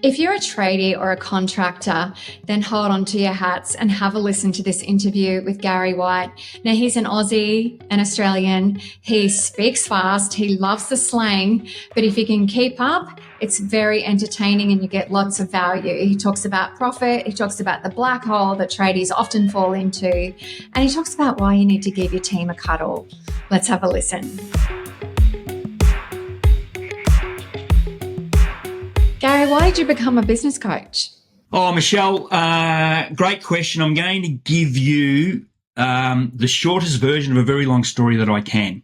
If you're a tradie or a contractor, then hold on to your hats and have a listen to this interview with Gary White. Now, he's an Aussie, an Australian. He speaks fast. He loves the slang. But if you can keep up, it's very entertaining and you get lots of value. He talks about profit. He talks about the black hole that tradies often fall into. And he talks about why you need to give your team a cuddle. Let's have a listen. Gary, why did you become a business coach? Oh, Michelle, great question. I'm going to give you the shortest version of a very long story that I can.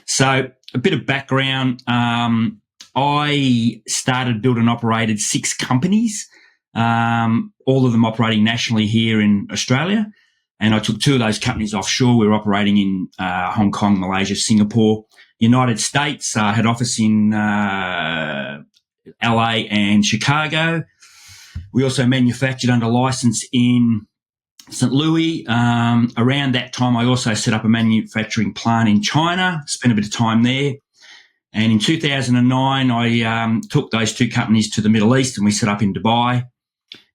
So a bit of background. I started, built and operated 6 companies, all of them operating nationally here in Australia. And I took 2 of those companies offshore. We were operating in Hong Kong, Malaysia, Singapore, United States, had office in LA and Chicago. We also manufactured under license in St. Louis. Around that time, I also set up a manufacturing plant in China, spent a bit of time there. And in 2009, I took those 2 companies to the Middle East and we set up in Dubai,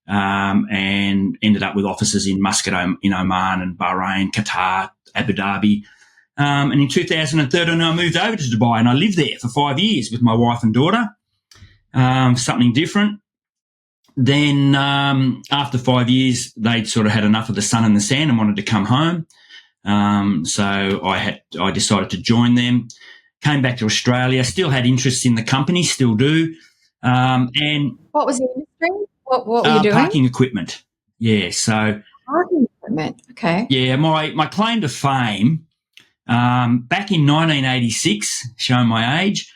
and ended up with offices in Muscat, in Oman and Bahrain, Qatar, Abu Dhabi. And in 2013, I moved over to Dubai and I lived there for 5 years with my wife and daughter. Something different. Then after 5 years, they'd sort of had enough of the sun and the sand and wanted to come home. So I decided to join them. Came back to Australia. Still had interest in the company, still do. And what was the industry? What were you doing? Parking equipment. Yeah. So parking equipment. Okay. Yeah. My claim to fame back in 1986, showing my age.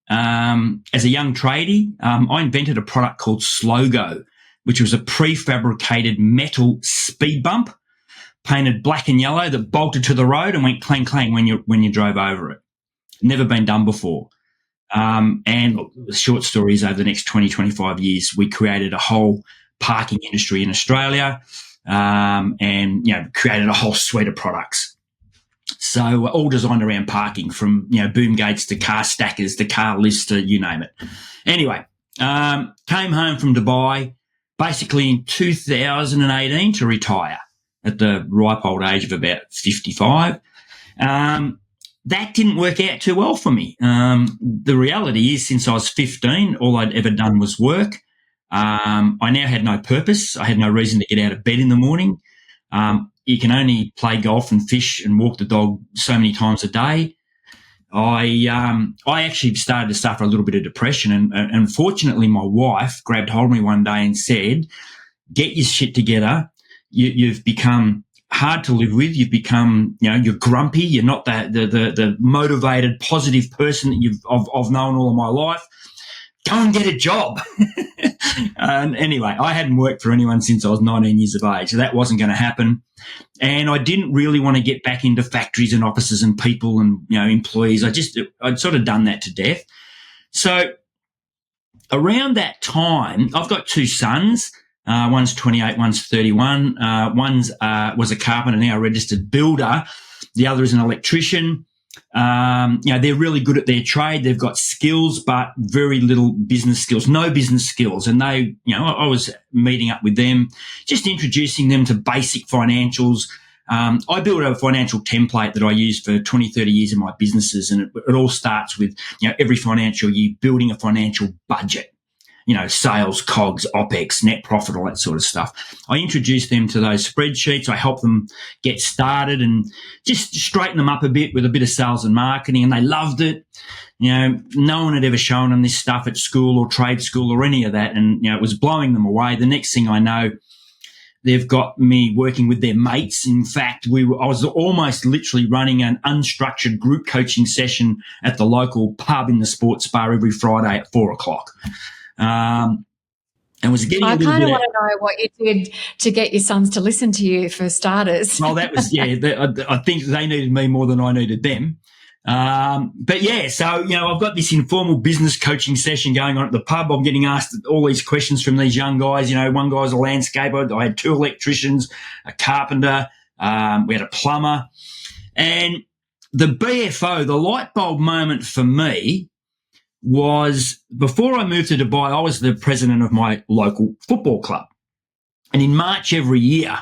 As a young tradie, I invented a product called Slogo, which was a prefabricated metal speed bump painted black and yellow that bolted to the road and went clang clang when you drove over it. Never been done before. And look, the short story is over the next 20, 25 years, we created a whole parking industry in Australia, and created a whole suite of products. So all designed around parking, from boom gates to car stackers to car lifts to you name it. Anyway, came home from Dubai basically in 2018 to retire at the ripe old age of about 55. That didn't work out too well for me. The reality is, since I was 15, all I'd ever done was work. I now had no purpose. I had no reason to get out of bed in the morning. You can only play golf and fish and walk the dog so many times a day. I actually started to suffer a little bit of depression, and unfortunately my wife grabbed hold of me one day and said, "Get your shit together. You've become hard to live with. You've become, you're grumpy. You're not the motivated, positive person that I've known all of my life. Go and get a job." And anyway, I hadn't worked for anyone since I was 19 years of age, so that wasn't going to happen. And I didn't really want to get back into factories and offices and people and, employees. I'd sort of done that to death. So around that time, I've got 2 sons. One's 28, one's 31. One's was a carpenter, now a registered builder. The other is an electrician. They're really good at their trade. They've got skills, but very little business skills, no business skills. And they, I was meeting up with them, just introducing them to basic financials. I built a financial template that I use for 20, 30 years in my businesses. And it all starts with, every financial year building a financial budget. Sales, COGS, OPEX, net profit, all that sort of stuff. I introduced them to those spreadsheets. I helped them get started and just straighten them up a bit with a bit of sales and marketing, and they loved it. No one had ever shown them this stuff at school or trade school or any of that, and, it was blowing them away. The next thing I know, they've got me working with their mates. In fact, I was almost literally running an unstructured group coaching session at the local pub in the sports bar every Friday at 4:00. And was getting. I kind of want to know what you did to get your sons to listen to you, for starters. Well, that was I think they needed me more than I needed them. But yeah, so I've got this informal business coaching session going on at the pub. I'm getting asked all these questions from these young guys. One guy's a landscaper. I had 2 electricians, a carpenter. We had a plumber, and the BFO, the light bulb moment for me, was before I moved to Dubai, I was the president of my local football club. And in March every year,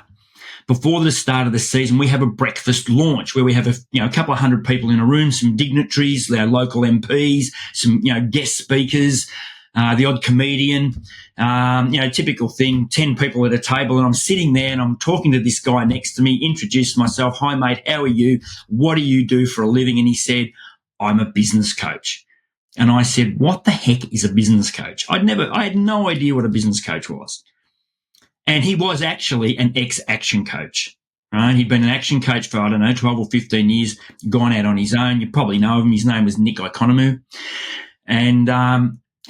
before the start of the season, we have a breakfast launch where we have a couple of hundred people in a room, some dignitaries, our local MPs, some guest speakers, the odd comedian, typical thing, 10 people at a table, and I'm sitting there and I'm talking to this guy next to me, introduced myself, "Hi mate, how are you? What do you do for a living?" And he said, "I'm a business coach." And I said, "What the heck is a business coach?" I had no idea what a business coach was. And he was actually an ex-action coach, right? He'd been an action coach for, 12 or 15 years, gone out on his own. You probably know him. His name was Nick Economou. And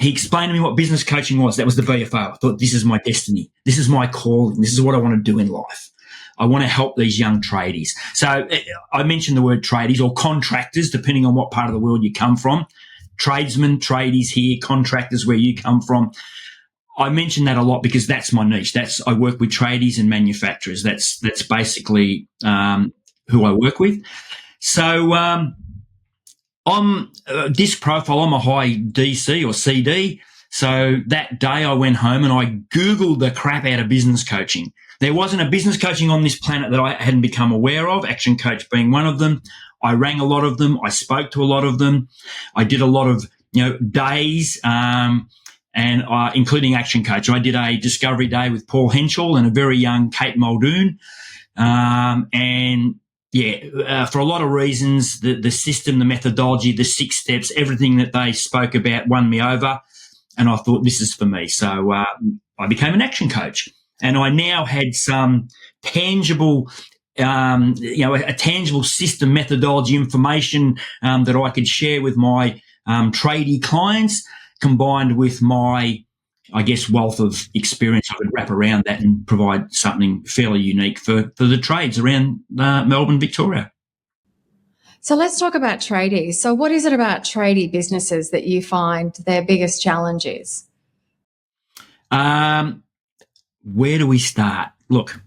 he explained to me what business coaching was. That was the VFO. I thought, this is my destiny. This is my calling. This is what I want to do in life. I want to help these young tradies. So I mentioned the word tradies or contractors, depending on what part of the world you come from. Tradesmen, tradies here, contractors where you come from. I mention that a lot because that's my niche. I work with tradies and manufacturers. That's basically who I work with. So I'm disc profile. I'm a high DC or CD. So that day I went home and I Googled the crap out of business coaching. There wasn't a business coaching on this planet that I hadn't become aware of, ActionCOACH being one of them. I rang a lot of them. I spoke to a lot of them. I did a lot of days. And including ActionCOACH. I did a discovery day with Paul Henschel and a very young Kate Muldoon. For a lot of reasons, the system, the methodology, the 6 steps, everything that they spoke about won me over. And I thought, this is for me. So I became an action coach. And I now had some tangible a tangible system, methodology, information that I could share with my tradie clients, combined with my, wealth of experience. I could wrap around that and provide something fairly unique for the trades around Melbourne, Victoria. So let's talk about tradies. So what is it about tradie businesses that you find their biggest challenge is? Where do we start? Look,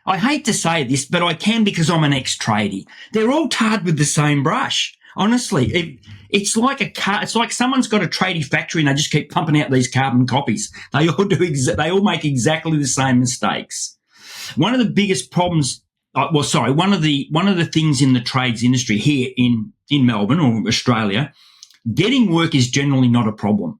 I hate to say this, but I can because I'm an ex-tradie. They're all tarred with the same brush. Honestly, it's like it's like someone's got a tradie factory and they just keep pumping out these carbon copies. They all make exactly the same mistakes. One of the biggest problems, one of the things in the trades industry here in Melbourne or Australia, getting work is generally not a problem.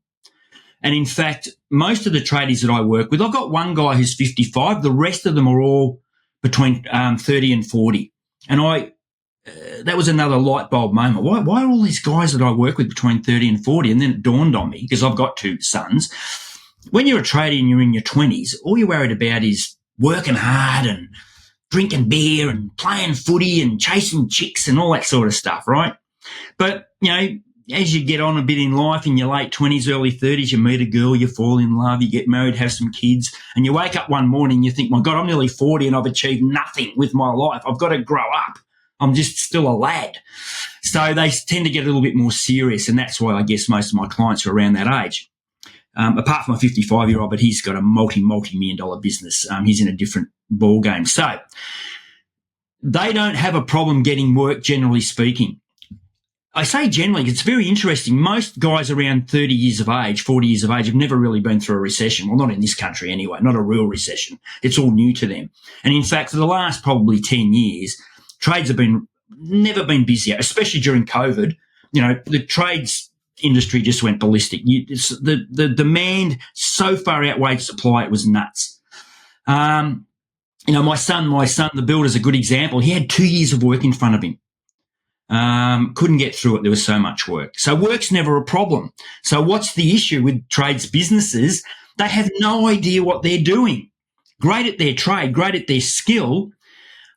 And in fact, most of the tradies that I work with, I've got one guy who's 55. The rest of them are all between 30 and 40. And that was another light bulb moment. Why are all these guys that I work with between 30 and 40? And then it dawned on me, because I've got 2 sons. When you're a tradie and you're in your 20s, all you're worried about is working hard and drinking beer and playing footy and chasing chicks and all that sort of stuff, right? But, as you get on a bit in life, in your late 20s, early 30s, you meet a girl, you fall in love, you get married, have some kids, and you wake up one morning and you think, my God, I'm nearly 40 and I've achieved nothing with my life. I've got to grow up. I'm just still a lad. So they tend to get a little bit more serious, and that's why I guess most of my clients are around that age. Apart from a 55-year-old, but he's got a multi-million dollar business. He's in a different ball game. So they don't have a problem getting work, generally speaking. I say generally, it's very interesting. Most guys around 30 years of age, 40 years of age, have never really been through a recession. Well, not in this country anyway, not a real recession. It's all new to them. And in fact, for the last probably 10 years, trades have never been busier, especially during COVID. The trades industry just went ballistic. The demand so far outweighed supply, it was nuts. My son, the builder's a good example. He had 2 years of work in front of him. Couldn't get through it. There was so much work. So work's never a problem. So what's the issue with trades businesses? They have no idea what they're doing. Great at their trade, great at their skill.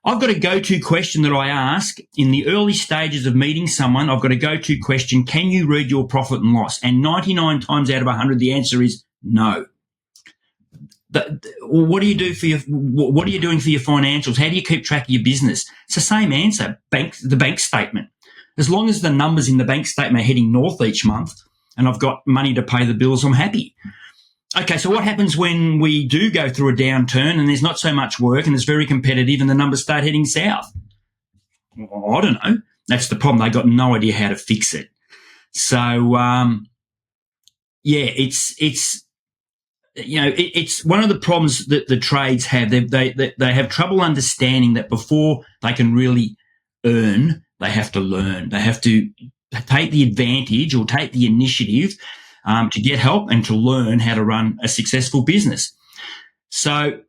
I've got a go-to question that I ask in the early stages of meeting someone. I've got a go-to question. Can you read your profit and loss? And 99 times out of 100, the answer is no. What do you do what are you doing for your financials? How do you keep track of your business? It's the same answer. The bank statement. As long as the numbers in the bank statement are heading north each month and I've got money to pay the bills, I'm happy. Okay, so what happens when we do go through a downturn and there's not so much work and it's very competitive and the numbers start heading south? Well, I don't know. That's the problem. They got no idea how to fix it. So, it's one of the problems that the trades have. They have trouble understanding that before they can really earn, they have to learn. They have to take the advantage or take the initiative to get help and to learn how to run a successful business. So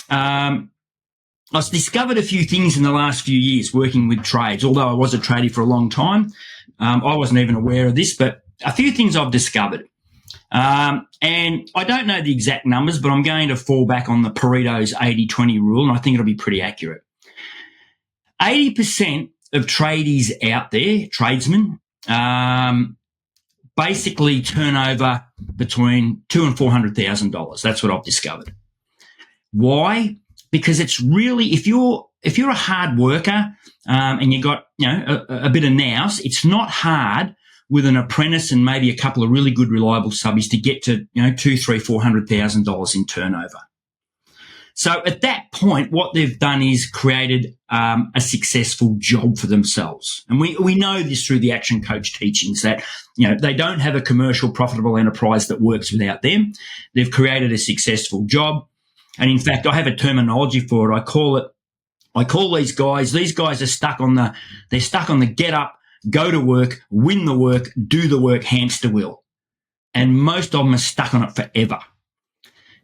I've discovered a few things in the last few years working with trades. Although I was a tradie for a long time, I wasn't even aware of this, but a few things I've discovered. And I don't know the exact numbers, but I'm going to fall back on the Pareto's 80-20 rule, and I think it'll be pretty accurate. 80% of tradies out there, tradesmen, basically turn over between $200,000 and $400,000. That's what I've discovered. Why? Because it's really, if you're a hard worker and you got a bit of nous, it's not hard with an apprentice and maybe a couple of really good reliable subbies to get to $200,000-$400,000 in turnover. So at that point, what they've done is created a successful job for themselves. And we know this through the ActionCOACH teachings that, they don't have a commercial profitable enterprise that works without them. They've created a successful job. And in fact, I have a terminology for it. I call these guys are stuck on the get up, go to work, win the work, do the work hamster wheel. And most of them are stuck on it forever.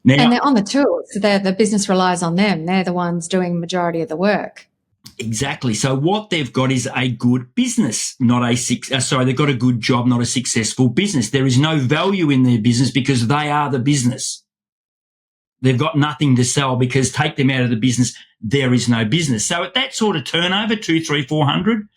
Now, and they're on the tools. So the business relies on them. They're the ones doing the majority of the work. Exactly. So what they've got is a good business, they've got a good job, not a successful business. There is no value in their business because they are the business. They've got nothing to sell because take them out of the business, there is no business. So at that sort of turnover, 200, 300, 400,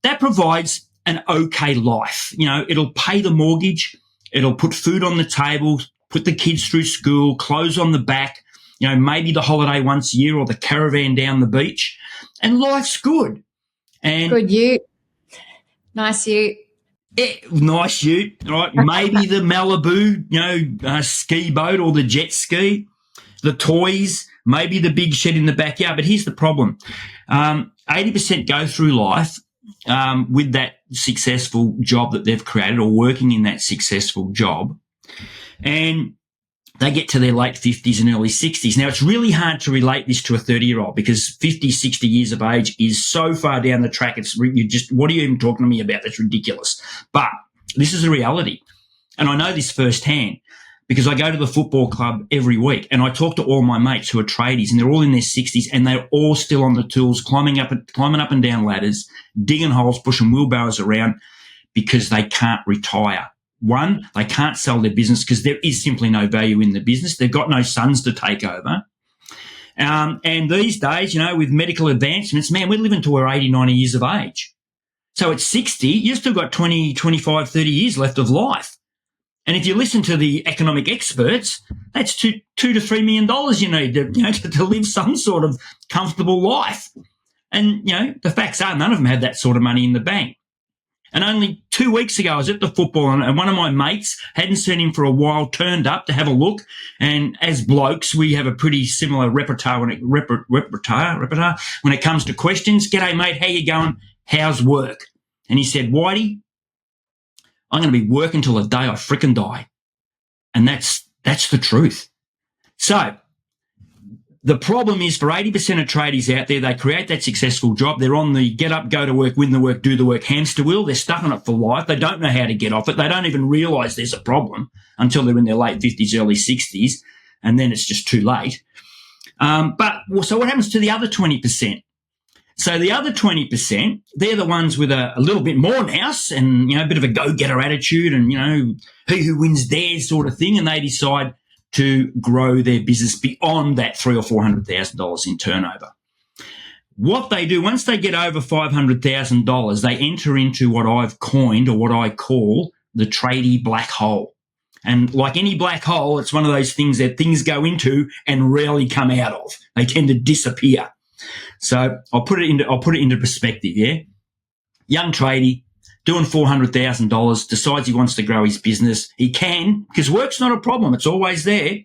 that provides an okay life. It'll pay the mortgage. It'll put food on the table, put the kids through school, clothes on the back, maybe the holiday once a year or the caravan down the beach, and life's good. And good ute. Nice ute. Nice ute, right? Maybe the Malibu, ski boat or the jet ski, the toys, maybe the big shed in the backyard. But here's the problem. 80% go through life with that successful job that they've created or working in that successful job. And they get to their late 50s and early 60s. Now, it's really hard to relate this to a 30-year-old because 50, 60 years of age is so far down the track. What are you even talking to me about? That's ridiculous. But this is a reality. And I know this firsthand because I go to the football club every week and I talk to all my mates who are tradies and they're all in their 60s and they're all still on the tools, climbing up and down ladders, digging holes, pushing wheelbarrows around because they can't retire. One, they can't sell their business because there is simply no value in the business. They've got no sons to take over. And these days, with medical advancements, man, we're living to our 80, 90 years of age. So at 60, you've still got 20, 25, 30 years left of life. And if you listen to the economic experts, that's $2 to $3 million you need to live some sort of comfortable life. And, the facts are none of them have that sort of money in the bank. And only 2 weeks ago, I was at the football and one of my mates, hadn't seen him for a while, turned up to have a look. And as blokes, we have a pretty similar repertoire when it comes to questions. G'day, mate. How you going? How's work? And he said, Whitey, I'm going to be working till the day I frickin' die. And that's the truth. So the problem is for 80% of tradies out there, they create that successful job. They're on the get up, go to work, win the work, do the work hamster wheel. They're stuck on it for life. They don't know how to get off it. They don't even realise there's a problem until they're in their late 50s, early 60s, and then it's just too late. So what happens to the other 20%? So the other 20%, they're the ones with a little bit more nous and, a bit of a go-getter attitude and, he who wins theirs sort of thing, and they decide to grow their business beyond that $300,000 or $400,000 in turnover. What they do, once they get over $500,000, they enter into what I've coined or what I call the Trady Black Hole. And like any black hole, it's one of those things that things go into and rarely come out of. They tend to disappear. So I'll put it into perspective, yeah? Young tradie, doing $400,000, decides he wants to grow his business. He can, because work's not a problem. It's always there.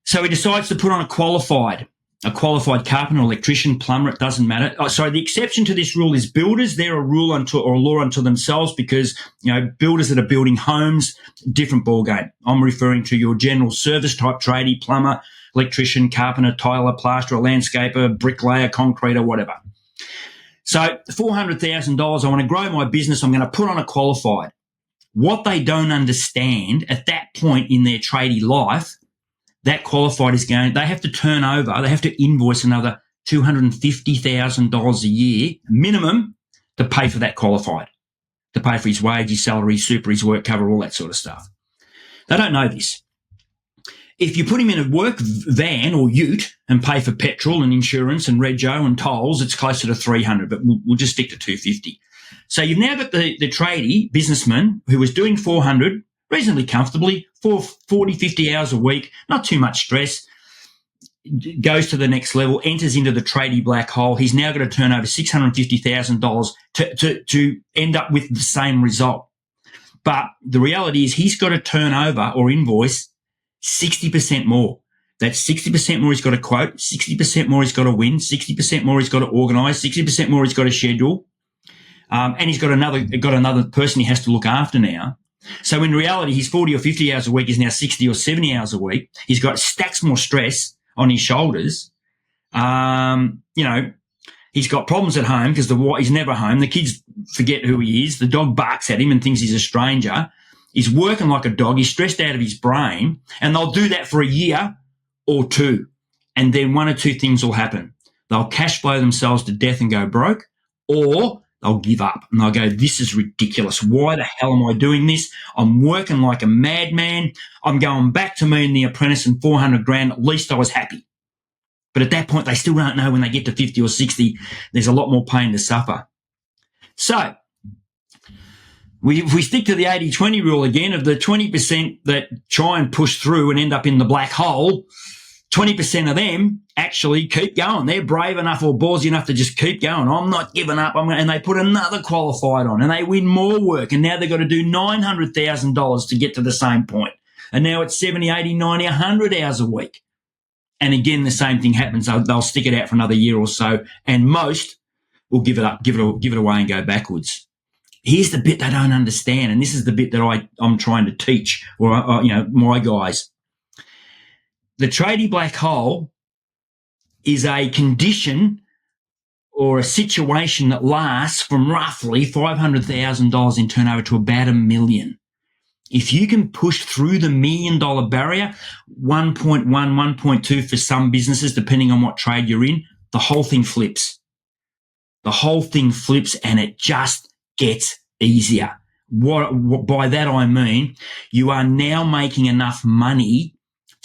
So he decides to put on a qualified. a qualified carpenter, electrician, plumber, it doesn't matter. The exception to this rule is builders. They're a rule unto or a law unto themselves because, builders that are building homes, different ballgame. I'm referring to your general service type tradie, plumber, electrician, carpenter, tiler, plasterer, landscaper, bricklayer, concreter, whatever. So $400,000, I want to grow my business. I'm going to put on a qualified. What they don't understand at that point in their tradie life, that qualified they have to turn over, they have to invoice another $250,000 a year minimum to pay for that qualified, to pay for his wage, his salary, his super, his work cover, all that sort of stuff. They don't know this. If you put him in a work van or ute and pay for petrol and insurance and rego and tolls, it's closer to 300, but we'll just stick to 250. So you've now got the tradie businessman who was doing 400 reasonably comfortably for 40, 50 hours a week, not too much stress, goes to the next level, enters into the Trady Black Hole. He's now going to turn over $650,000 to end up with the same result. But the reality is he's got to turn over or invoice 60% more. That's 60% more he's got to quote, 60% more he's got to win, 60% more he's got to organise, 60% more he's got to schedule. And he's got another person he has to look after now. So in reality, his 40 or 50 hours a week is now 60 or 70 hours a week. He's got stacks more stress on his shoulders. He's got problems at home because he's never home. The kids forget who he is. The dog barks at him and thinks he's a stranger. He's working like a dog. He's stressed out of his brain. And they'll do that for a year or two. And then one or two things will happen. They'll cash flow themselves to death and go broke, or they'll give up and they'll go, this is ridiculous. Why the hell am I doing this? I'm working like a madman. I'm going back to me and The Apprentice and 400 grand. At least I was happy. But at that point, they still don't know when they get to 50 or 60, there's a lot more pain to suffer. So if we stick to the 80-20 rule again, of the 20% that try and push through and end up in the black hole, 20% of them actually keep going. They're brave enough or ballsy enough to just keep going. I'm not giving up. And they put another qualified on and they win more work. And now they've got to do $900,000 to get to the same point. And now it's 70, 80, 90, 100 hours a week. And again, the same thing happens. They'll stick it out for another year or so. And most will give it up, give it away and go backwards. Here's the bit they don't understand. And this is the bit that I'm trying to teach my guys. The Trady Black Hole is a condition or a situation that lasts from roughly $500,000 in turnover to about $1 million. If you can push through the $1 million barrier, 1.1, 1.2 for some businesses, depending on what trade you're in, the whole thing flips. The whole thing flips and it just gets easier. What by that I mean, you are now making enough money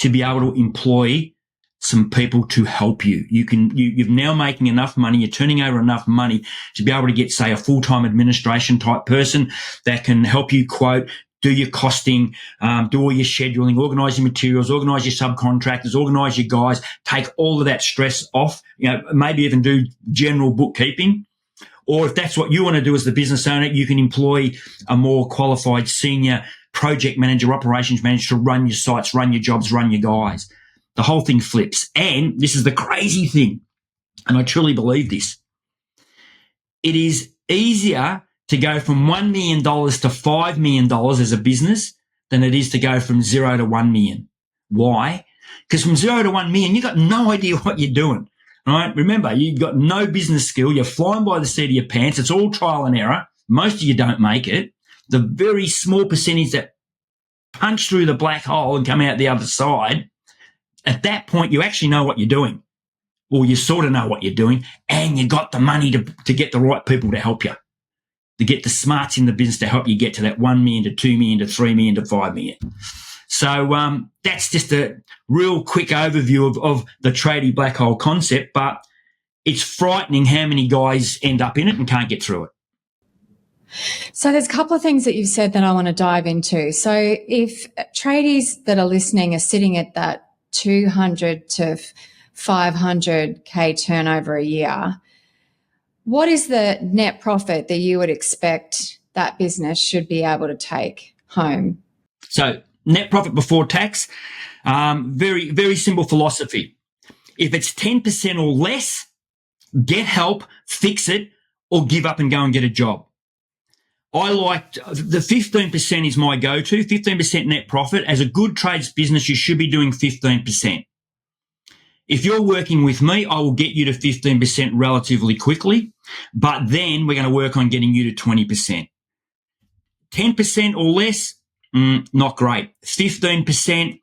to be able to employ some people to help you. You're now making enough money, you're turning over enough money to be able to get, say, a full-time administration type person that can help you quote, do your costing, do all your scheduling, organise your materials, organise your subcontractors, organise your guys, take all of that stress off, maybe even do general bookkeeping. Or if that's what you want to do as the business owner, you can employ a more qualified senior project manager, operations manager to run your sites, run your jobs, run your guys. The whole thing flips. And this is the crazy thing, and I truly believe this. It is easier to go from $1 million to $5 million as a business than it is to go from 0 to 1 million. Why? Because from 0 to 1 million, you've got no idea what you're doing. Right? Remember, you've got no business skill. You're flying by the seat of your pants. It's all trial and error. Most of you don't make it. The very small percentage that punch through the black hole and come out the other side, at that point, you actually know what you're doing. Or you sort of know what you're doing, and you got the money to get the right people to help you, to get the smarts in the business to help you get to that 1 million to 2 million to 3 million to 5 million. So that's just a real quick overview of the Trady Black Hole concept, but it's frightening how many guys end up in it and can't get through it. So there's a couple of things that you've said that I want to dive into. So if tradies that are listening are sitting at that 200 to 500K turnover a year, what is the net profit that you would expect that business should be able to take home? So net profit before tax, very, very simple philosophy. If it's 10% or less, get help, fix it, or give up and go and get a job. I like the 15% is my go-to, 15% net profit. As a good trades business, you should be doing 15%. If you're working with me, I will get you to 15% relatively quickly, but then we're going to work on getting you to 20%. 10% or less, not great. 15%,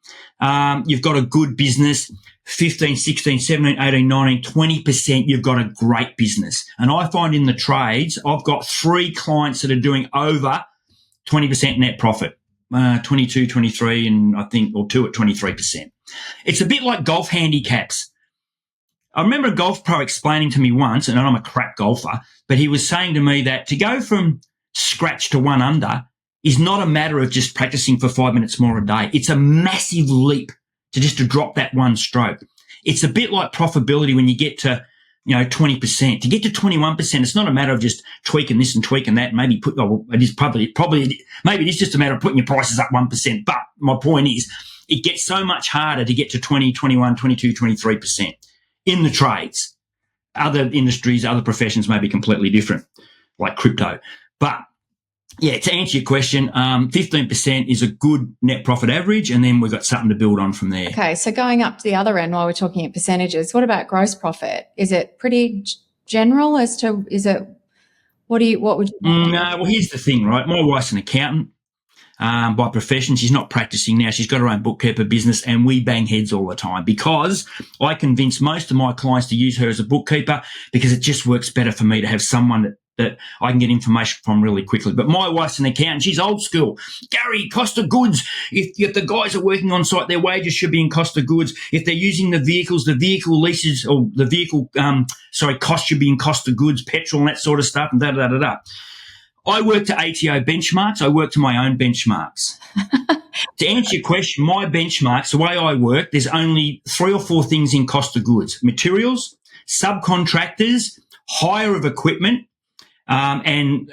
you've got a good business. 15, 16, 17, 18, 19, 20%, you've got a great business. And I find in the trades, I've got 3 clients that are doing over 20% net profit, 22, 23, and I think, or 2 at 23%. It's a bit like golf handicaps. I remember a golf pro explaining to me once, and I'm a crap golfer, but he was saying to me that to go from scratch to 1 under is not a matter of just practicing for 5 minutes more a day. It's a massive leap to drop that 1 stroke. It's a bit like profitability when you get to, 20%. To get to 21%, it's not a matter of just tweaking this and tweaking that. Maybe it is just a matter of putting your prices up 1%. But my point is, it gets so much harder to get to 20, 21, 22, 23% in the trades. Other industries, other professions may be completely different, like crypto. But yeah, to answer your question, 15% is a good net profit average, and then we've got something to build on from there. Okay, so going up to the other end while we're talking at percentages, what about gross profit? Is it pretty general what would you? No, well, here's the thing, right? My wife's an accountant by profession. She's not practicing now. She's got her own bookkeeper business, and we bang heads all the time because I convince most of my clients to use her as a bookkeeper because it just works better for me to have someone that I can get information from really quickly. But my wife's an accountant. She's old school. Gary, cost of goods. If the guys are working on site, their wages should be in cost of goods. If they're using the vehicles, the vehicle leases or the vehicle, cost should be in cost of goods, petrol and that sort of stuff and da-da-da-da-da. I work to ATO benchmarks. I work to my own benchmarks. To answer your question, my benchmarks, the way I work, there's only 3 or 4 things in cost of goods: materials, subcontractors, hire of equipment, and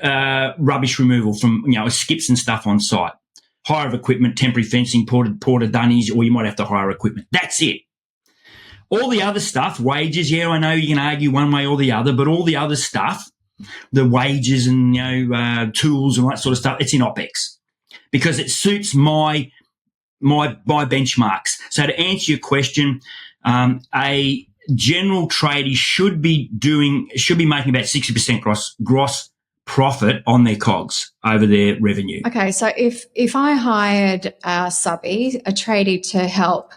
rubbish removal from, skips and stuff on site. Hire of equipment, temporary fencing, porta dunnies, or you might have to hire equipment. That's it. All the other stuff, wages, I know you can argue one way or the other, but all the other stuff, the wages and, tools and that sort of stuff, it's in OPEX because it suits my benchmarks. So to answer your question, a general tradie should be making about 60% gross profit on their COGS over their revenue. Okay, so if I hired a subby, a tradie to help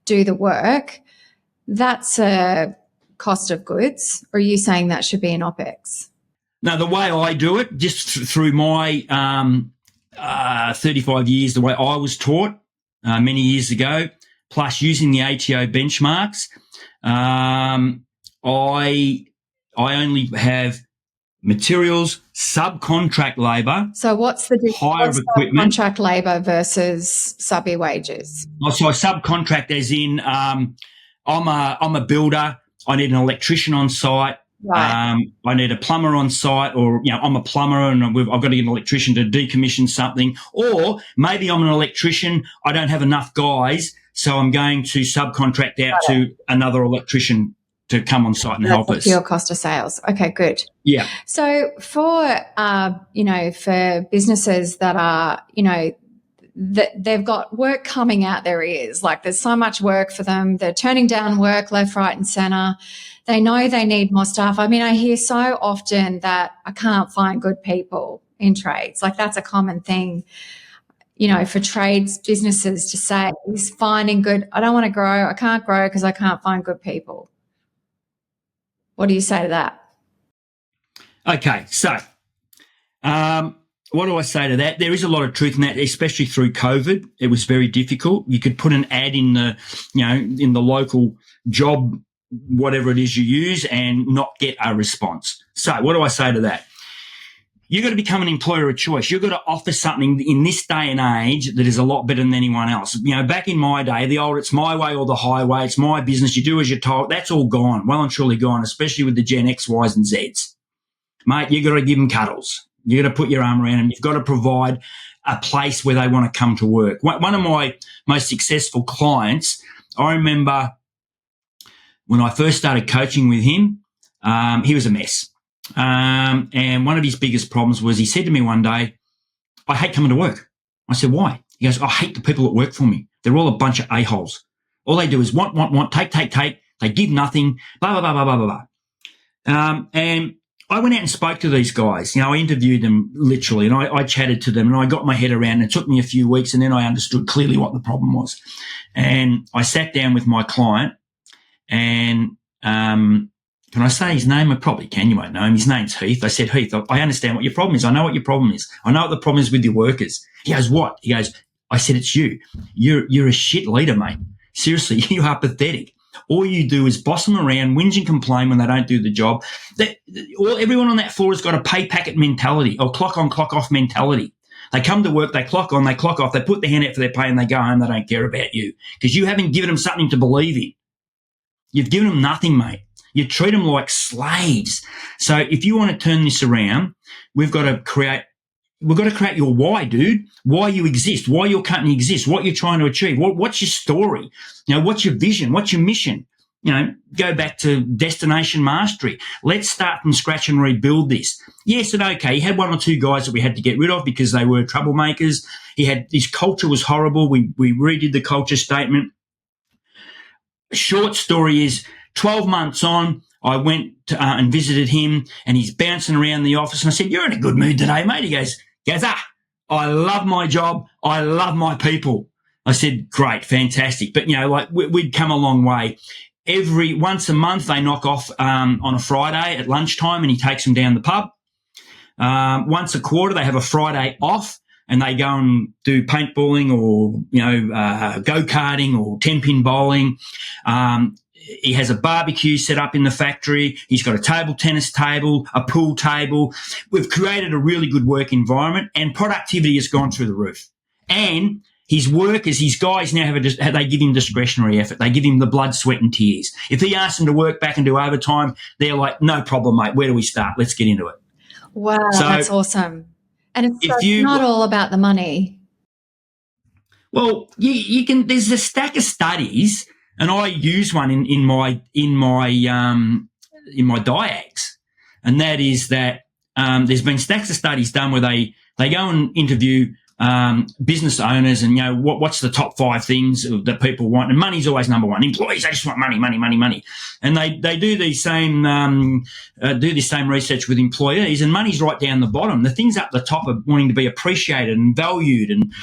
do the work, that's a cost of goods, or are you saying that should be an OPEX? No, the way I do it, just through my 35 years, the way I was taught many years ago, plus using the ATO benchmarks, I only have materials, subcontract labour. So what's the difference? Hire of equipment, subcontract labour versus subby wages? So I subcontract as in I'm a builder. I need an electrician on site. Right. I need a plumber on site, or I'm a plumber and I've got to get an electrician to decommission something, or maybe I'm an electrician. I don't have enough guys, so I'm going to subcontract out to another electrician to come on site and help us. Your cost of sales. Okay, good. Yeah. So for for businesses that are that they've got work coming out their ears, like there's so much work for them, they're turning down work left, right, and centre. They know they need more staff. I mean, I hear so often that I can't find good people in trades. Like that's a common thing, for trades businesses to say is finding good. I don't want to grow. I can't grow because I can't find good people. What do you say to that? Okay, so what do I say to that? There is a lot of truth in that, especially through COVID. It was very difficult. You could put an ad in the, in the local job, whatever it is you use, and not get a response. So what do I say to that? You've got to become an employer of choice. You've got to offer something in this day and age that is a lot better than anyone else. Back in my day, the old it's my way or the highway, it's my business, you do as you're told, that's all gone, well and truly gone, especially with the Gen X, Ys and Zs. Mate, you've got to give them cuddles. You've got to put your arm around them. You've got to provide a place where they want to come to work. One of my most successful clients, I remember when I first started coaching with him, he was a mess. And one of his biggest problems was he said to me one day, I hate coming to work. I said, why? He goes, I hate the people that work for me. They're all a bunch of a-holes. All they do is want, take. They give nothing, blah, blah, blah, blah, blah, blah. And I went out and spoke to these guys. I interviewed them literally, and I chatted to them, and I got my head around it. It took me a few weeks, and then I understood clearly what the problem was. And I sat down with my client, and can I say his name? I probably can. You won't know him. His name's Heath. I said, Heath, I understand what your problem is. I know what your problem is. I know what the problem is with your workers. He goes, what? He goes, I said, it's you. You're a shit leader, mate. Seriously, you are pathetic. All you do is boss them around, whinge and complain when they don't do the job. Everyone on that floor has got a pay packet mentality or clock on, clock off mentality. They come to work, they clock on, they clock off, they put their hand out for their pay and they go home. They don't care about you because you haven't given them something to believe in. You've given them nothing, mate. You treat them like slaves. So if you want to turn this around, we've got to create your why, dude. Why you exist, why your company exists, what you're trying to achieve. What's your story? What's your vision? What's your mission? Go back to destination mastery. Let's start from scratch and rebuild this. Yes and okay. He had one or two guys that we had to get rid of because they were troublemakers. His culture was horrible. We redid the culture statement. Short story is 12 months on, I went to, and visited him, and he's bouncing around the office. And I said, you're in a good mood today, mate. He goes, I love my job. I love my people. I said, great, fantastic. But, we'd come a long way. Once a month, they knock off on a Friday at lunchtime, and he takes them down the pub. Once a quarter, they have a Friday off, and they go and do paintballing or, go-karting or 10-pin bowling. He has a barbecue set up in the factory. He's got a table tennis table, a pool table. We've created a really good work environment, and productivity has gone through the roof. And his workers, his guys now they give him discretionary effort. They give him the blood, sweat and tears. If he asks them to work back and do overtime, they're like, no problem, mate. Where do we start? Let's get into it. Wow, that's awesome. And it's not all about the money. Well, you can. There's a stack of studies. And I use one in my diags, and that is that there's been stacks of studies done where they go and interview business owners, and what's the top 5 things that people want, and money's always number one. Employees, they just want money, and they do these same this same research with employees, and money's right down the bottom. The things up the top are wanting to be appreciated and valued, and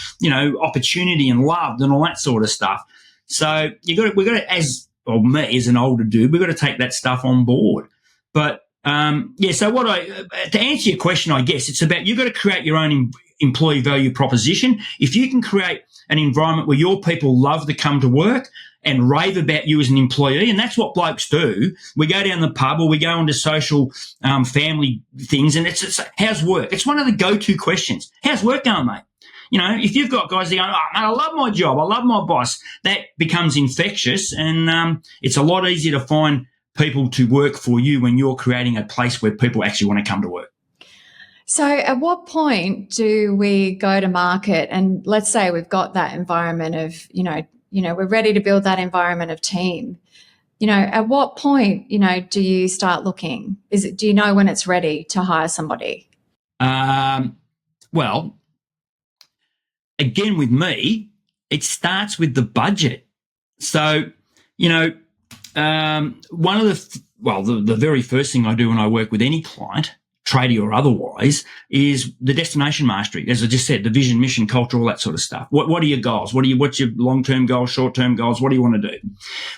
opportunity and loved and all that sort of stuff. So we've got to, me as an older dude, we've got to take that stuff on board. But so to answer your question, I guess it's about, you've got to create your own employee value proposition. If you can create an environment where your people love to come to work and rave about you as an employee, and that's what blokes do. We go down the pub or we go into social family things, and it's how's work? It's one of the go-to questions. How's work going, mate? If you've got guys that go, I love my job, I love my boss, that becomes infectious, and it's a lot easier to find people to work for you when you're creating a place where people actually want to come to work. So at what point do we go to market, and let's say we've got that environment of, we're ready to build that environment of team. At what point, do you start looking? Do you know when it's ready to hire somebody? Well, again, with me, it starts with the budget. So, one of the very first thing I do when I work with any client, tradie or otherwise, is the destination mastery. As I just said, the vision, mission, culture, all that sort of stuff. What are your goals? What's your long-term goals, short-term goals? What do you want to do?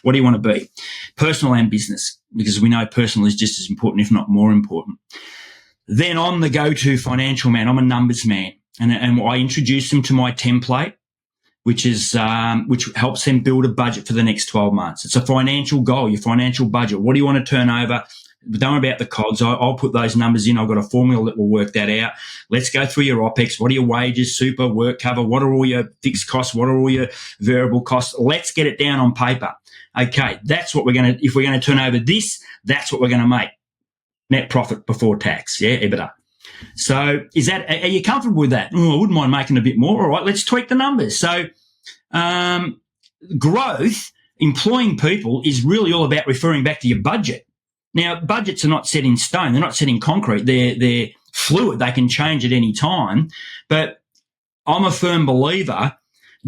What do you want to be? Personal and business, because we know personal is just as important, if not more important. Then I'm the go-to financial man. I'm a numbers man. And I introduce them to my template, which helps them build a budget for the next 12 months. It's a financial goal, your financial budget. What do you want to turn over? Don't worry about the COGS. I'll put those numbers in. I've got a formula that will work that out. Let's go through your OPEX. What are your wages, super, work cover? What are all your fixed costs? What are all your variable costs? Let's get it down on paper. Okay, that's what if we're going to turn over this, that's what we're going to make. Net profit before tax, EBITDA. So are you comfortable with that? I wouldn't mind making a bit more. All right, let's tweak the numbers. So growth employing people is really all about referring back to your budget. Now, budgets are not set in stone. They're not set in concrete. They're fluid. They can change at any time. But I'm a firm believer,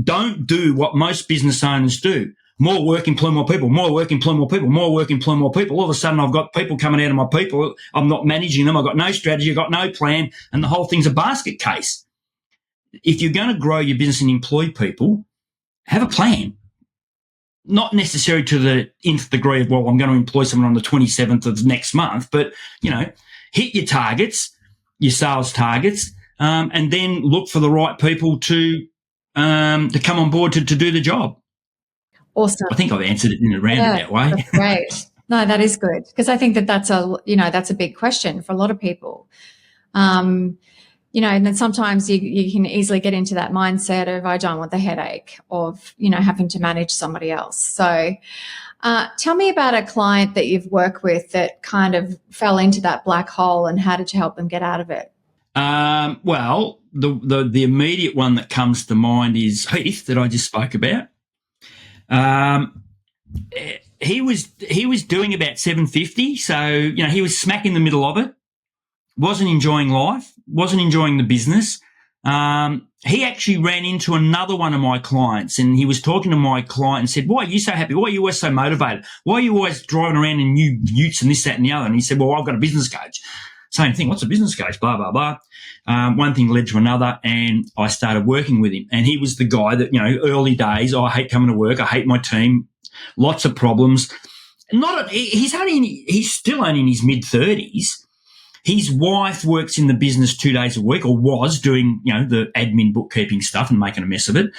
don't do what most business owners do. More work, employ more people, more work, employ more people, more work, employ more people. All of a sudden, I've got people coming out of my people. I'm not managing them. I've got no strategy. I've got no plan. And the whole thing's a basket case. If you're going to grow your business and employ people, have a plan. Not necessarily to the nth degree of, well, I'm going to employ someone on the 27th of next month, but, hit your targets, your sales targets, and then look for the right people to come on board to do the job. Awesome. I think I've answered it in a roundabout way. That's great. No, that is good, because I think that's a big question for a lot of people. And then sometimes you can easily get into that mindset of, I don't want the headache of, having to manage somebody else. So tell me about a client that you've worked with that kind of fell into that black hole, and how did you help them get out of it? Well, the immediate one that comes to mind is Heath, that I just spoke about. He was doing about 750, so he was smack in the middle of it. Wasn't enjoying life, wasn't enjoying the business. He actually ran into another one of my clients, and he was talking to my client and said, "Why are you so happy? Why are you always so motivated? Why are you always driving around in new utes and this, that, and the other?" And he said, "Well, I've got a business coach." Same thing. What's a business coach? Blah, blah, blah. One thing led to another, and I started working with him. And he was the guy that, early days, I hate coming to work. I hate my team. Lots of problems. He's still only in his mid-30s. His wife works in the business 2 days a week, or was doing, the admin bookkeeping stuff and making a mess of it.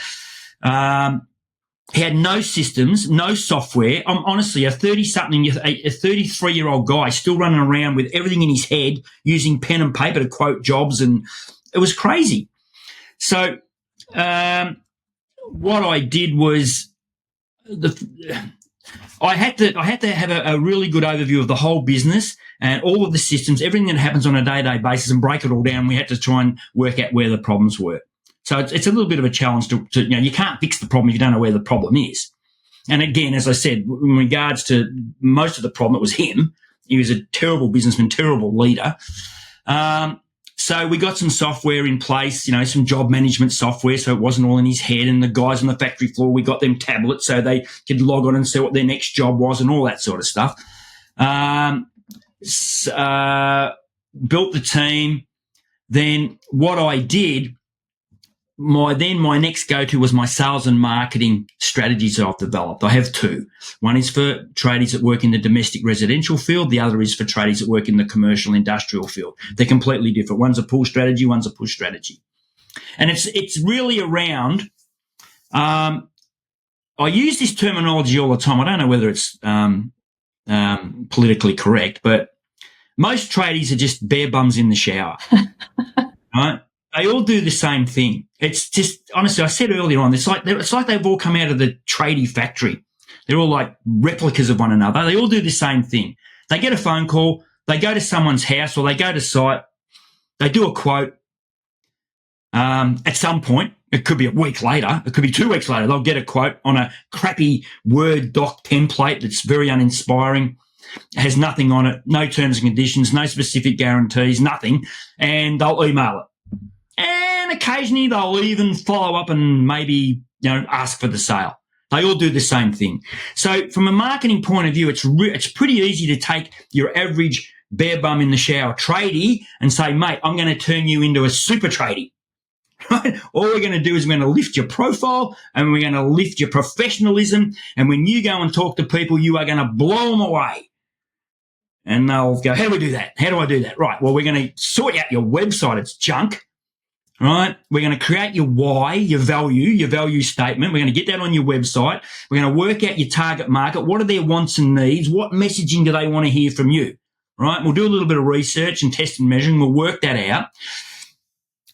He had no systems, no software. I'm honestly a 30-something, a 33-year-old guy still running around with everything in his head, using pen and paper to quote jobs, and it was crazy. So what I did was I had to have a really good overview of the whole business and all of the systems, everything that happens on a day-to-day basis, and break it all down. We had to try and work out where the problems were. So it's a little bit of a challenge to you can't fix the problem if you don't know where the problem is. And again, as I said, in regards to most of the problem, it was him. He was a terrible businessman, terrible leader. So we got some software in place, some job management software, so it wasn't all in his head. And the guys on the factory floor, we got them tablets so they could log on and see what their next job was and all that sort of stuff. Built the team. Then what I did, my next go-to was my sales and marketing strategies that I've developed. I have two. One is for tradies that work in the domestic residential field. The other is for tradies that work in the commercial industrial field. They're completely different. One's a pull strategy, one's a push strategy. And it's really around, I use this terminology all the time. I don't know whether it's politically correct, but most tradies are just bare bums in the shower, right? They all do the same thing. It's just, honestly, I said earlier on, it's like they've all come out of the tradie factory. They're all like replicas of one another. They all do the same thing. They get a phone call, they go to someone's house, or they go to site, they do a quote. At some point, it could be a week later, it could be 2 weeks later, they'll get a quote on a crappy Word doc template that's very uninspiring. It has nothing on it, no terms and conditions, no specific guarantees, nothing, and they'll email it. And occasionally they'll even follow up and maybe, ask for the sale. They all do the same thing. So from a marketing point of view, it's pretty easy to take your average bare bum in the shower tradie and say, mate, I'm going to turn you into a super tradie. Right? All we're going to do is we're going to lift your profile and we're going to lift your professionalism. And when you go and talk to people, you are going to blow them away. And they'll go, how do we do that? How do I do that? Right. Well, we're going to sort out your website. It's junk. Right? We're going to create your why, your value statement. We're going to get that on your website. We're going to work out your target market. What are their wants and needs? What messaging do they want to hear from you? Right? We'll do a little bit of research and test and measure, and we'll work that out.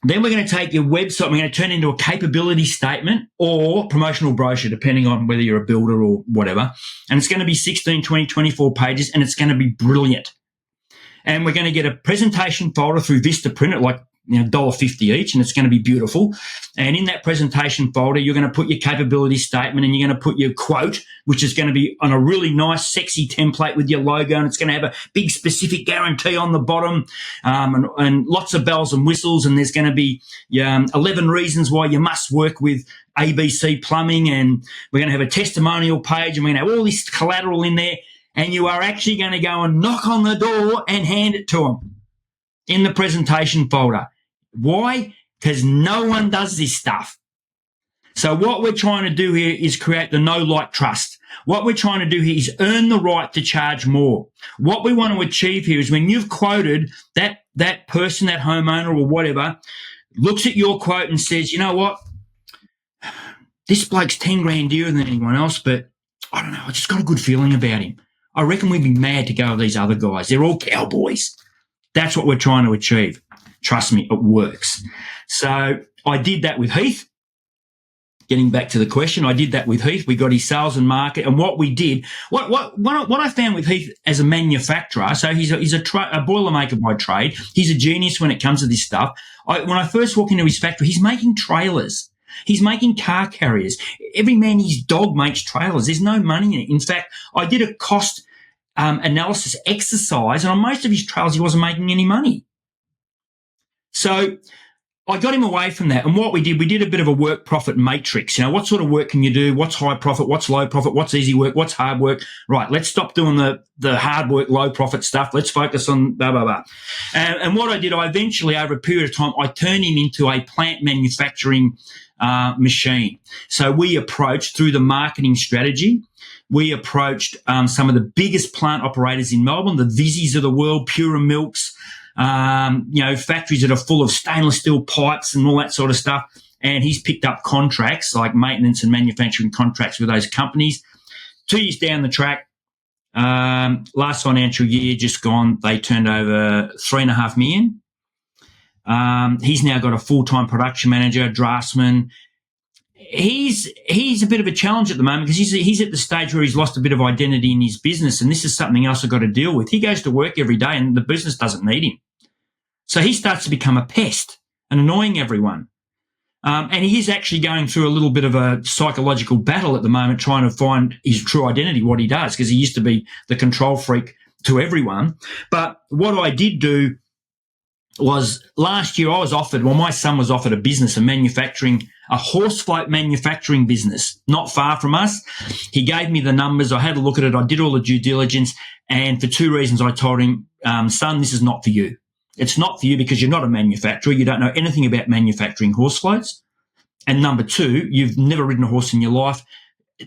Then we're going to take your website, we're going to turn it into a capability statement or promotional brochure, depending on whether you're a builder or whatever. And it's going to be 16, 20, 24 pages, and it's going to be brilliant. And we're going to get a presentation folder through Vistaprint at like $1.50 each, and it's going to be beautiful. And in that presentation folder, you're going to put your capability statement, and you're going to put your quote, which is going to be on a really nice, sexy template with your logo, and it's going to have a big specific guarantee on the bottom, and lots of bells and whistles. And there's going to be 11 reasons why you must work with ABC Plumbing, and we're going to have a testimonial page, and we're going to have all this collateral in there. And you are actually going to go and knock on the door and hand it to them in the presentation folder. Why? Because no one does this stuff. So what we're trying to do here is create the know, like, trust. What we're trying to do here is earn the right to charge more. What we want to achieve here is when you've quoted, that person, that homeowner or whatever, looks at your quote and says, you know what? This bloke's 10 grand dearer than anyone else, but I don't know, I just got a good feeling about him. I reckon we'd be mad to go with these other guys. They're all cowboys. That's what we're trying to achieve. Trust me, it works. So I did that with Heath. Getting back to the question, I did that with Heath. We got his sales and market, and what we did, what I found with Heath as a manufacturer, so he's a boilermaker by trade. He's a genius when it comes to this stuff. When I first walked into his factory, he's making trailers. He's making car carriers. Every man, his dog makes trailers. There's no money in it. In fact, I did a cost analysis exercise, and on most of his trailers, he wasn't making any money. So I got him away from that. And what we did a bit of a work profit matrix. What sort of work can you do? What's high profit? What's low profit? What's easy work? What's hard work? Right, let's stop doing the hard work, low profit stuff. Let's focus on blah, blah, blah. And what I did, I eventually, over a period of time, I turned him into a plant manufacturing machine. So we approached, through the marketing strategy, we approached some of the biggest plant operators in Melbourne, the Vizzies of the world, Pura Milks, factories that are full of stainless steel pipes and all that sort of stuff. And he's picked up contracts like maintenance and manufacturing contracts with those companies. 2 years down the track, last financial year just gone, they turned over $3.5 million. He's now got a full-time production manager, draftsman. He's a bit of a challenge at the moment because he's at the stage where he's lost a bit of identity in his business, and this is something else I've got to deal with. He goes to work every day and the business doesn't need him. So he starts to become a pest and annoying everyone. And he is actually going through a little bit of a psychological battle at the moment, trying to find his true identity, what he does, because he used to be the control freak to everyone. But what I did do was last year my son was offered a business, a horse float manufacturing business, not far from us. He gave me the numbers. I had a look at it. I did all the due diligence. And for 2 reasons, I told him, son, this is not for you. It's not for you because you're not a manufacturer. You don't know anything about manufacturing horse floats. And number 2, you've never ridden a horse in your life.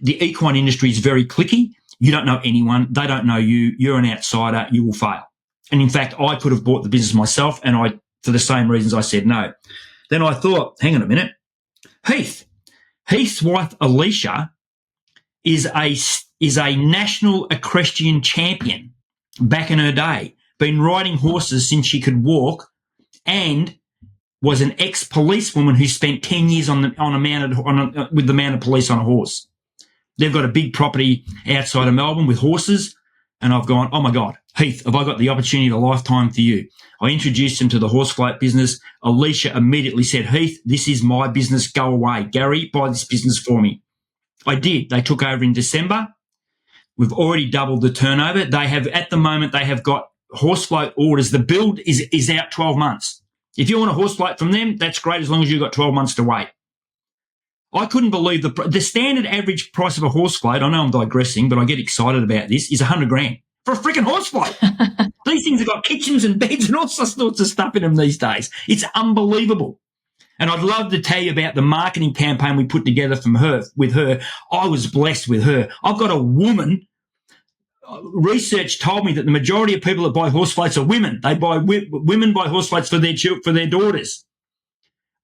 The equine industry is very cliquey. You don't know anyone. They don't know you. You're an outsider. You will fail. And in fact, I could have bought the business myself, and for the same reasons, I said no. Then I thought, hang on a minute. Heath's wife, Alicia, is a national equestrian champion back in her day. Been riding horses since she could walk, and was an ex-policewoman who spent 10 years with the mounted police on a horse. They've got a big property outside of Melbourne with horses. And I've gone, oh, my God, Heath, have I got the opportunity of a lifetime for you? I introduced him to the horse float business. Alicia immediately said, Heath, this is my business. Go away. Gary, buy this business for me. I did. They took over in December. We've already doubled the turnover. At the moment, they have got horse float orders. The build is out 12 months. If you want a horse float from them, that's great as long as you've got 12 months to wait. I couldn't believe the standard average price of a horse float. I know I'm digressing, but I get excited about this, is $100,000 for a freaking horse float. These things have got kitchens and beds and all sorts of stuff in them these days. It's unbelievable. And I'd love to tell you about the marketing campaign we put together with her. I was blessed with her. I've got a woman. Research told me that the majority of people that buy horse floats are women. Women buy horse floats for their daughters.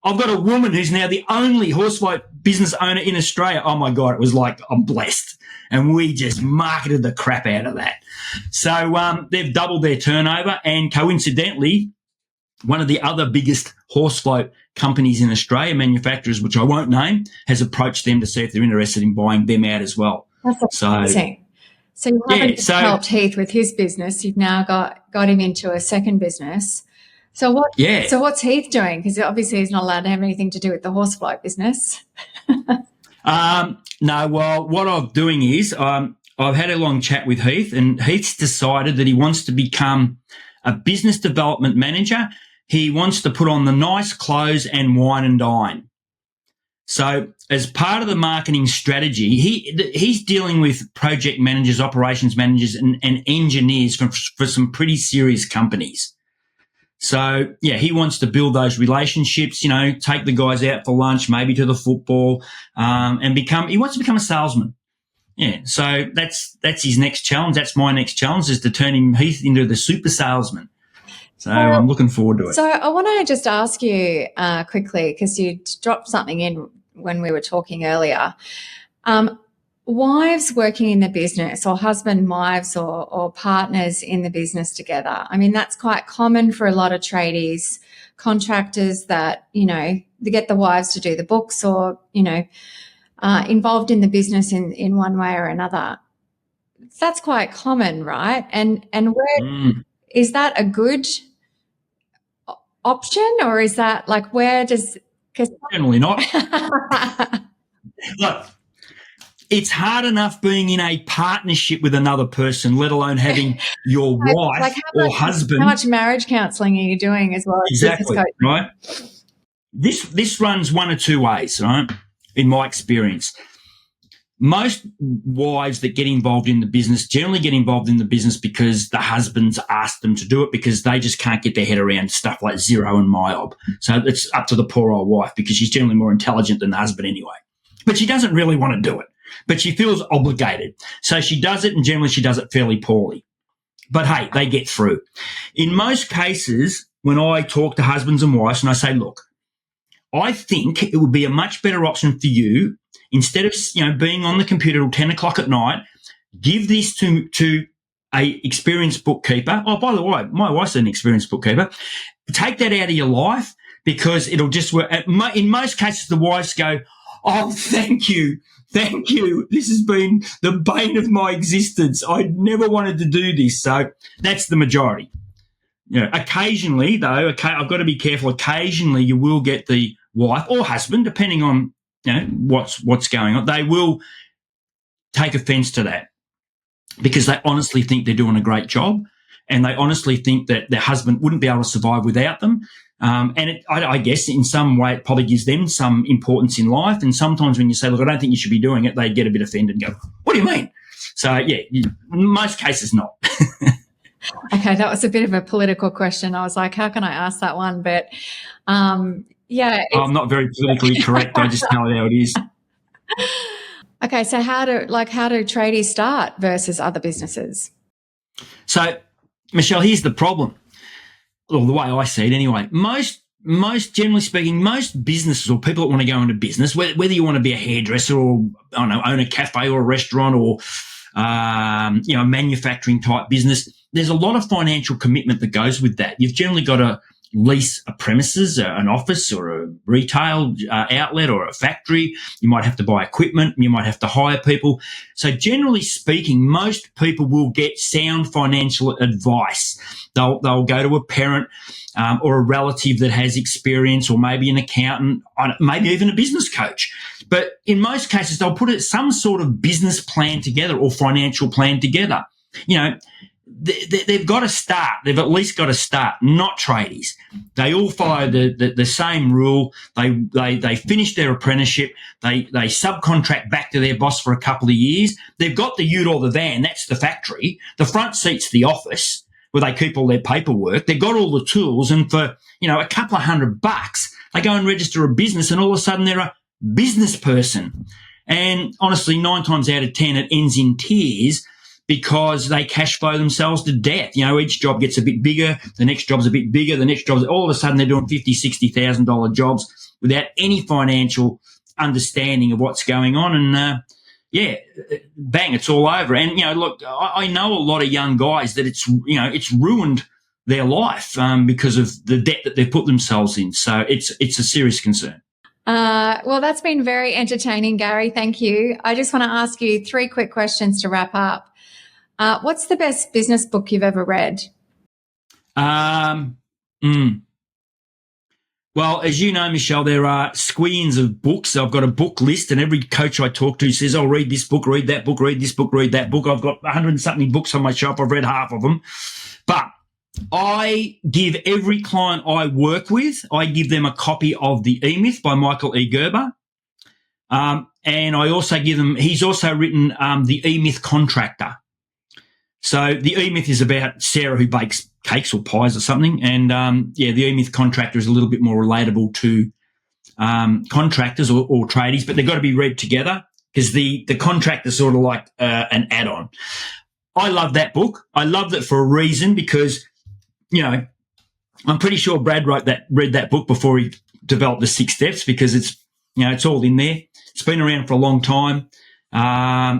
I've got a woman who's now the only horse float business owner in Australia. Oh, my God, it was like I'm blessed. And we just marketed the crap out of that. So they've doubled their turnover. And coincidentally, one of the other biggest horse float companies in Australia, manufacturers, which I won't name, has approached them to see if they're interested in buying them out as well. That's amazing. So you haven't just helped Heath with his business. You've now got him into a second business. Yeah. So what's Heath doing? Because obviously he's not allowed to have anything to do with the horse float business. No, well, what I'm doing is I've had a long chat with Heath, and Heath's decided that he wants to become a business development manager. He wants to put on the nice clothes and wine and dine. So as part of the marketing strategy, he's dealing with project managers, operations managers, and engineers for some pretty serious companies. So, yeah, he wants to build those relationships, take the guys out for lunch, maybe to the football, and he wants to become a salesman. Yeah, so that's his next challenge. That's my next challenge, is to turn Heath into the super salesman. So I'm looking forward to it. So I want to just ask you quickly, because you dropped something in when we were talking earlier. Wives working in the business, or husband wives or partners in the business together. I mean, that's quite common for a lot of tradies, contractors that, they get the wives to do the books, or, involved in the business in one way or another. That's quite common, right? And where is that a good option, or is that like, where does... Generally not. Look, it's hard enough being in a partnership with another person, let alone having your wife or husband. How much marriage counselling are you doing as well as exactly, business coaching? Right? This runs one or two ways, right? In my experience, most wives that get involved in the business generally get involved in the business because the husbands asked them to do it, because they just can't get their head around stuff like Xero and MYOB. So it's up to the poor old wife, because she's generally more intelligent than the husband anyway. But she doesn't really want to do it, but she feels obligated. So she does it, and generally she does it fairly poorly. But hey, they get through. In most cases, when I talk to husbands and wives and I say, look, I think it would be a much better option for you, instead of being on the computer till 10 o'clock at night, give this to a experienced bookkeeper. Oh, by the way, my wife's an experienced bookkeeper. Take that out of your life, because it'll just work. In most cases, the wives go, oh, thank you. Thank you. This has been the bane of my existence. I never wanted to do this. So that's the majority. Occasionally, though, I've got to be careful. Occasionally, you will get the wife or husband, depending on what's going on. They will take offence to that, because they honestly think they're doing a great job, and they honestly think that their husband wouldn't be able to survive without them. And I guess in some way it probably gives them some importance in life. And sometimes when you say, look, I don't think you should be doing it, they get a bit offended and go, what do you mean? So, yeah, in most cases not. Okay, that was a bit of a political question. I was like, how can I ask that one? But, yeah. I'm not very politically correct. I just know how it is. Okay, so how do tradies start versus other businesses? So, Michelle, here's the problem. Well, the way I see it anyway, most generally speaking, most businesses, or people that want to go into business, whether you want to be a hairdresser or, I don't know, own a cafe or a restaurant or, manufacturing type business, there's a lot of financial commitment that goes with that. You've generally got to lease a premises, an office or a retail outlet or a factory. You might have to buy equipment. You might have to hire people. So generally speaking, most people will get sound financial advice. They'll go to a parent or a relative that has experience, or maybe an accountant, maybe even a business coach. But in most cases, they'll put some sort of business plan together or financial plan together. They've got to start. They've at least got to start, not tradies. They all follow the same rule. They finish their apprenticeship. They subcontract back to their boss for a couple of years. They've got the ute or the van. That's the factory. The front seat's the office where they keep all their paperwork. They've got all the tools. And for, a couple of $100, they go and register a business, and all of a sudden they're a business person. And honestly, 9 times out of 10, it ends in tears, because they cash flow themselves to death. Each job gets a bit bigger, the next job's a bit bigger, the next job's, all of a sudden they're doing $50,000, $60,000 jobs without any financial understanding of what's going on. And, bang, it's all over. And, look, I know a lot of young guys that it's ruined their life because of the debt that they've put themselves in. So it's a serious concern. Well, that's been very entertaining, Gary. Thank you. I just want to ask you 3 quick questions to wrap up. What's the best business book you've ever read? Well, as you know, Michelle, there are squillions of books. I've got a book list, and every coach I talk to says, "I'll read this book, read that book, read this book, read that book." I've got 100 and something books on my shelf. I've read half of them. But I give every client I work with, I give them a copy of The E-Myth by Michael E. Gerber. And I also give them, he's also written The E-Myth Contractor. So The E-Myth is about Sarah who bakes cakes or pies or something. And, The E-Myth Contractor is a little bit more relatable to contractors or tradies, but they've got to be read together because the contractor is sort of like an add-on. I love that book. I loved it for a reason because, I'm pretty sure Brad read that book before he developed the 6 steps because it's all in there. It's been around for a long time.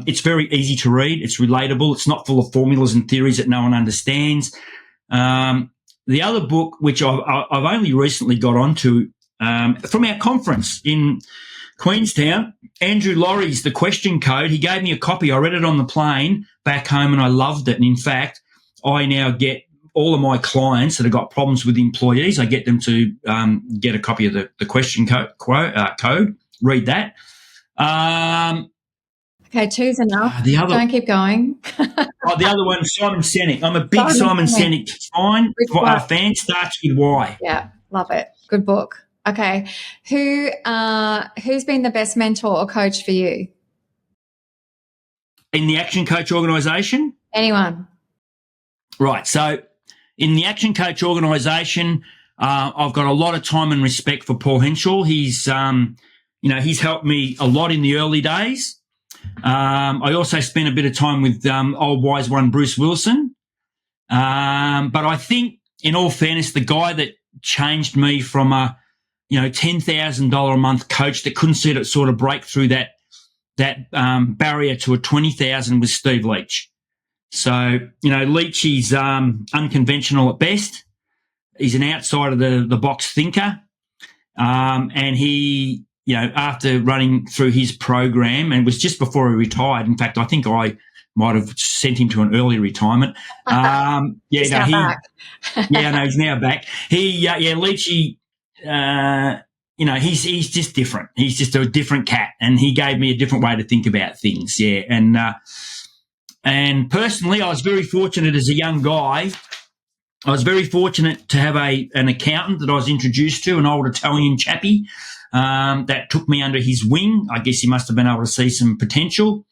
It's very easy to read. It's relatable. It's not full of formulas and theories that no one understands. The other book, which I've only recently got onto from our conference in Queenstown, Andrew Laurie's The Question Code. He gave me a copy. I read it on the plane back home and I loved it. And in fact, I now get all of my clients that have got problems with employees, I get them to get a copy of the question code, read that. Okay, 2's enough. Don't keep going. The other one, Simon Sinek. I'm a big Simon Sinek fan. Starts with why. Yeah, love it. Good book. Okay, who's been the best mentor or coach for you? In the ActionCOACH organisation? Anyone. Right, so in the ActionCOACH organisation, I've got a lot of time and respect for Paul Henshaw. He's helped me a lot in the early days. I also spent a bit of time with old wise one Bruce Wilson. But I think, in all fairness, the guy that changed me from a $10,000 a month coach that couldn't see it sort of break through that barrier to a $20,000 was Steve Leach. So, Leach is unconventional at best. He's an outside of the box thinker. And he, after running through his program, and it was just before he retired. In fact, I think I might have sent him to an early retirement. He's now back. He's now back. Leachy, he's just different. He's just a different cat, and he gave me a different way to think about things. Yeah. And personally, I was very fortunate as a young guy. I was very fortunate to have an accountant that I was introduced to, an old Italian chappie, that took me under his wing. I guess he must have been able to see some potential.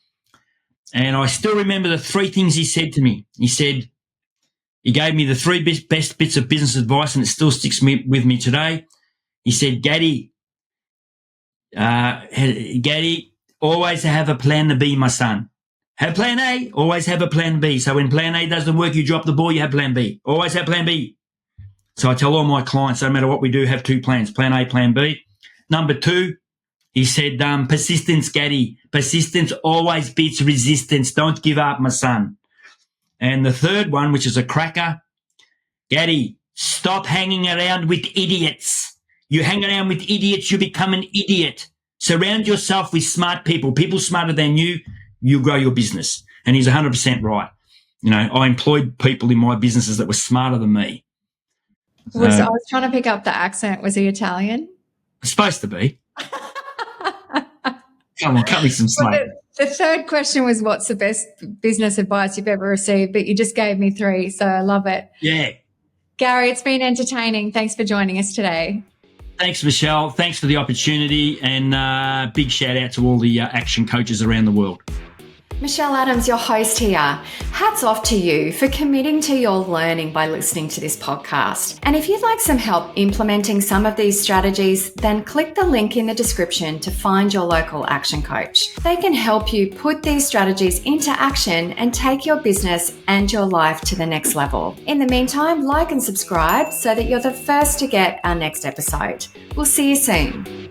And I still remember the 3 things he said to me. He gave me the 3 best bits of business advice, and it still sticks with me today. He said, Gaddy, always have a plan B, my son. Have plan A, always have a plan B. So when plan A doesn't work, you drop the ball, you have plan B. Always have plan B. So I tell all my clients, no matter what we do, have 2 plans, plan A, plan B. Number 2, he said, persistence, Gaddy. Persistence always beats resistance. Don't give up, my son. And the 3rd one, which is a cracker, Gaddy, stop hanging around with idiots. You hang around with idiots, you become an idiot. Surround yourself with smart people smarter than you. You grow your business. And he's 100% right. I employed people in my businesses that were smarter than me. I was trying to pick up the accent. Was he Italian? Supposed to be. Come on, cut me some slack. The 3rd question was, what's the best business advice you've ever received? But you just gave me 3, so I love it. Yeah. Gary, it's been entertaining. Thanks for joining us today. Thanks, Michelle. Thanks for the opportunity, and big shout out to all the action coaches around the world. Michelle Adams, your host here. Hats off to you for committing to your learning by listening to this podcast. And if you'd like some help implementing some of these strategies, then click the link in the description to find your local action coach. They can help you put these strategies into action and take your business and your life to the next level. In the meantime, like and subscribe so that you're the first to get our next episode. We'll see you soon.